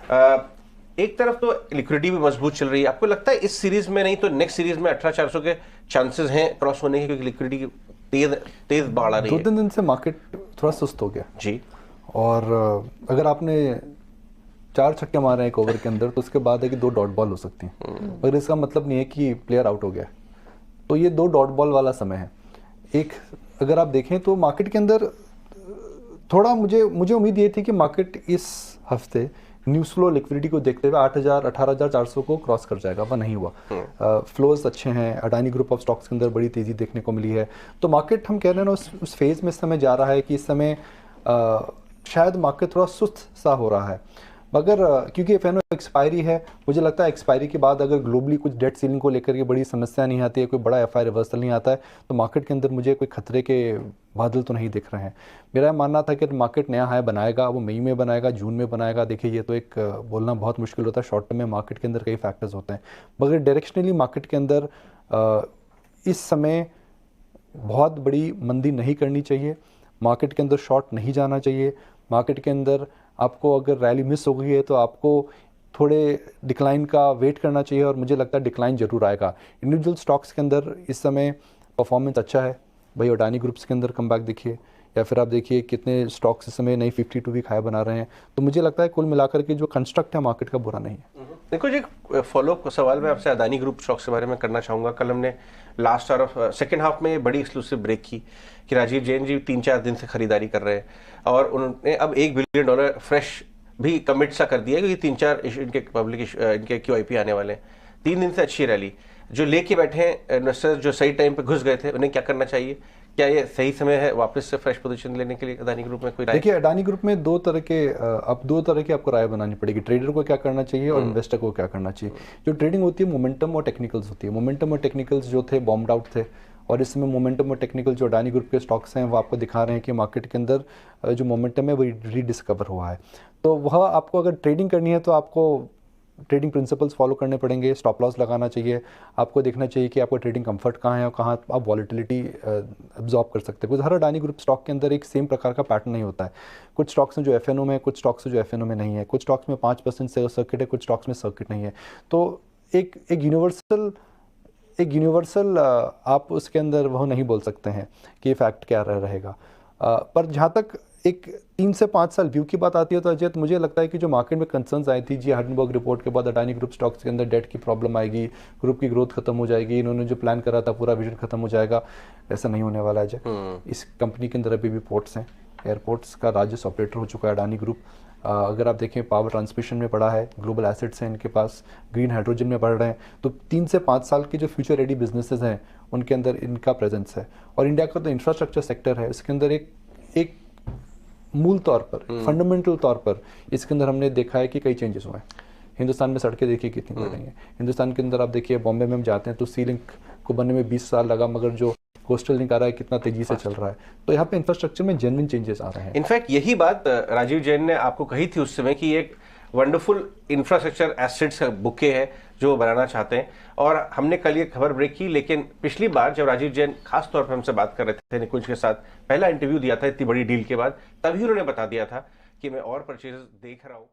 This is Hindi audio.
एक तरफ तो लिक्विडिटी भी मजबूत चल रही है, आपको लगता है इस सीरीज में नहीं तो नेक्स्ट सीरीज में 18,400 के चांसेस हैं क्रॉस होने के, क्योंकि लिक्विडिटी तेज तेज बढ़ रही है? 2-3 दिन से मार्केट थोड़ा सुस्त हो गया जी। और अगर आपने 4 छक्के मारे एक ओवर के अंदर तो उसके बाद है कि 2 डॉट बॉल हो सकती हैं, मगर इसका मतलब नहीं है कि प्लेयर आउट हो गया। तो ये 2 डॉट बॉल वाला समय है। एक अगर आप देखें तो मार्केट के अंदर थोड़ा मुझे उम्मीद ये थी कि मार्केट इस हफ्ते न्यूज़ फ्लो लिक्विडिटी को देखते हुए 8,000 18,400 को क्रॉस कर जाएगा, वह नहीं हुआ। फ्लोज अच्छे हैं, अडानी ग्रुप ऑफ स्टॉक्स के अंदर बड़ी तेज़ी देखने को मिली है। तो मार्केट हम कह रहे हैं ना उस फेज़ में इस समय जा रहा है कि इस समय शायद मार्केट थोड़ा सुस्त सा हो रहा है। मगर क्योंकि एफएनओ एक्सपायरी है, मुझे लगता है एक्सपायरी के बाद अगर ग्लोबली कुछ डेट सीलिंग को लेकर के बड़ी समस्या नहीं आती है, कोई बड़ा एफआई रिवर्सल नहीं आता है, तो मार्केट के अंदर मुझे कोई खतरे के बादल तो नहीं दिख रहे हैं। मेरा मानना था कि मार्केट नया हाई बनाएगा, वो मई में बनाएगा, जून में बनाएगा। देखिए ये तो एक बोलना बहुत मुश्किल होता है, शॉर्ट टर्म में मार्केट के अंदर कई फैक्टर्स होते हैं, मगर डायरेक्शनली मार्केट के अंदर इस समय बहुत बड़ी मंदी नहीं करनी चाहिए, मार्केट के अंदर शॉर्ट नहीं जाना चाहिए। मार्केट के अंदर आपको अगर रैली मिस हो गई है तो आपको थोड़े डिक्लाइन का वेट करना चाहिए, और मुझे लगता है डिक्लाइन जरूर आएगा। इंडिविजुअल स्टॉक्स के अंदर इस समय परफॉर्मेंस अच्छा है, भाई अडानी ग्रुप्स के अंदर कमबैक देखिए, या फिर आप देखिए कितने स्टॉक्स इस समय नई 52 वीक हाई बना रहे हैं। तो मुझे लगता है कुल मिलाकर के जो कंस्ट्रक्ट है मार्केट का बुरा नहीं है। देखो जी, फॉलोअप सवाल मैं आपसे अदानी ग्रुप स्टॉक्स के बारे में करना चाहूँगा। कल हमने last hour of second half में बड़ी एक्सक्लूसिव ब्रेक की कि राजीव जैन जी 3-4 दिन से खरीदारी कर रहे हैं, और उन्होंने अब $1 बिलियन फ्रेश भी कमिट सा कर दिया है, क्योंकि 3-4 इनके पब्लिक इनके QIP आने वाले हैं। 3 दिन से अच्छी रैली, जो लेके बैठे हैं इन्वेस्टर्स, जो सही टाइम पे घुस गए थे, उन्हें क्या करना चाहिए? क्या ये सही समय है वापस से फ्रेश पोजीशन लेने के लिए अदानी ग्रुप में? कोई राय? देखिए अडानी ग्रुप में दो तरह की आपको राय बनानी पड़ेगी। ट्रेडर को क्या करना चाहिए और इन्वेस्टर को क्या करना चाहिए। जो ट्रेडिंग होती है मोमेंटम और टेक्निकल्स होती है। मोमेंटम और टेक्निकल्स जो थे बॉम्ब्ड आउट थे, और इस समय मोमेंटम और टेक्निकल जो अडानी ग्रुप के स्टॉक्स हैं वो आपको दिखा रहे हैं कि मार्केट के अंदर जो मोमेंटम है वो रीडिस्कवर हुआ है। तो वह आपको अगर ट्रेडिंग करनी है तो आपको ट्रेडिंग प्रिंसिपल्स फॉलो करने पड़ेंगे, स्टॉप लॉस लगाना चाहिए, आपको देखना चाहिए कि आपको ट्रेडिंग कंफर्ट कहाँ है और कहाँ आप वॉलेटिलिटी एब्जॉर्ब कर सकते हैं। कुछ हर अडानी ग्रुप स्टॉक के अंदर एक सेम प्रकार का पैटर्न नहीं होता है। कुछ स्टॉक्स हैं जो एफएनओ में, कुछ स्टॉक्स हैं जो एफएनओ में नहीं है, कुछ स्टॉक्स में 5% से सर्किट है, कुछ स्टॉक्स में सर्किट नहीं है। तो एक यूनिवर्सल आप उसके अंदर वह नहीं बोल सकते हैं कि फैक्ट क्या रहेगा। पर जहाँ तक एक 3 से 5 साल व्यू की बात आती है तो अजय, मुझे लगता है कि जो मार्केट में कंसर्न्स आई थी जी हिंडनबर्ग रिपोर्ट के बाद अडानी ग्रुप स्टॉक्स के अंदर डेट की प्रॉब्लम आएगी, ग्रुप की ग्रोथ खत्म हो जाएगी, इन्होंने जो प्लान करा था पूरा विजन खत्म हो जाएगा, ऐसा नहीं होने वाला अजय। इस कंपनी के अंदर अभी भी पोर्ट्स हैं, एयरपोर्ट्स का राजस्व ऑपरेटर हो चुका है अडानी ग्रुप। अगर आप देखें पावर ट्रांसमिशन में पड़ा है, ग्लोबल एसेट्स हैं इनके पास, ग्रीन हाइड्रोजन में बढ़ रहे हैं। तो 3 से 5 साल के जो फ्यूचर रेडी बिजनेसेस हैं उनके अंदर इनका प्रेजेंस है। और इंडिया का तो इंफ्रास्ट्रक्चर सेक्टर है, इसके अंदर एक मूल तौर पर, फंडामेंटल तौर पर इसके अंदर हमने देखा है कि कई चेंजेस हुए हैं। हिंदुस्तान में सड़कें देखिए कितनी बढ़ रही हैं। हिंदुस्तान के अंदर आप देखिए बॉम्बे में हम जाते हैं तो सी लिंक को बनने में 20 साल लगा, मगर जो कोस्टल लिंक आ रहा है कितना तेजी से चल रहा है। तो यहाँ पे इंफ्रास्ट्रक्चर में जेन्युइन चेंजेस आ रहे हैं। इनफैक्ट यही बात राजीव जैन ने आपको कही थी उस समय कि एक वंडरफुल इंफ्रास्ट्रक्चर एसेट्स का बुके है जो बनाना चाहते हैं, और हमने कल ये खबर ब्रेक की। लेकिन पिछली बार जब राजीव जैन खास तौर पर हमसे बात कर रहे थे, निकुंज के साथ पहला इंटरव्यू दिया था इतनी बड़ी डील के बाद, तभी उन्होंने बता दिया था कि मैं और परचेजेस देख रहा हूँ।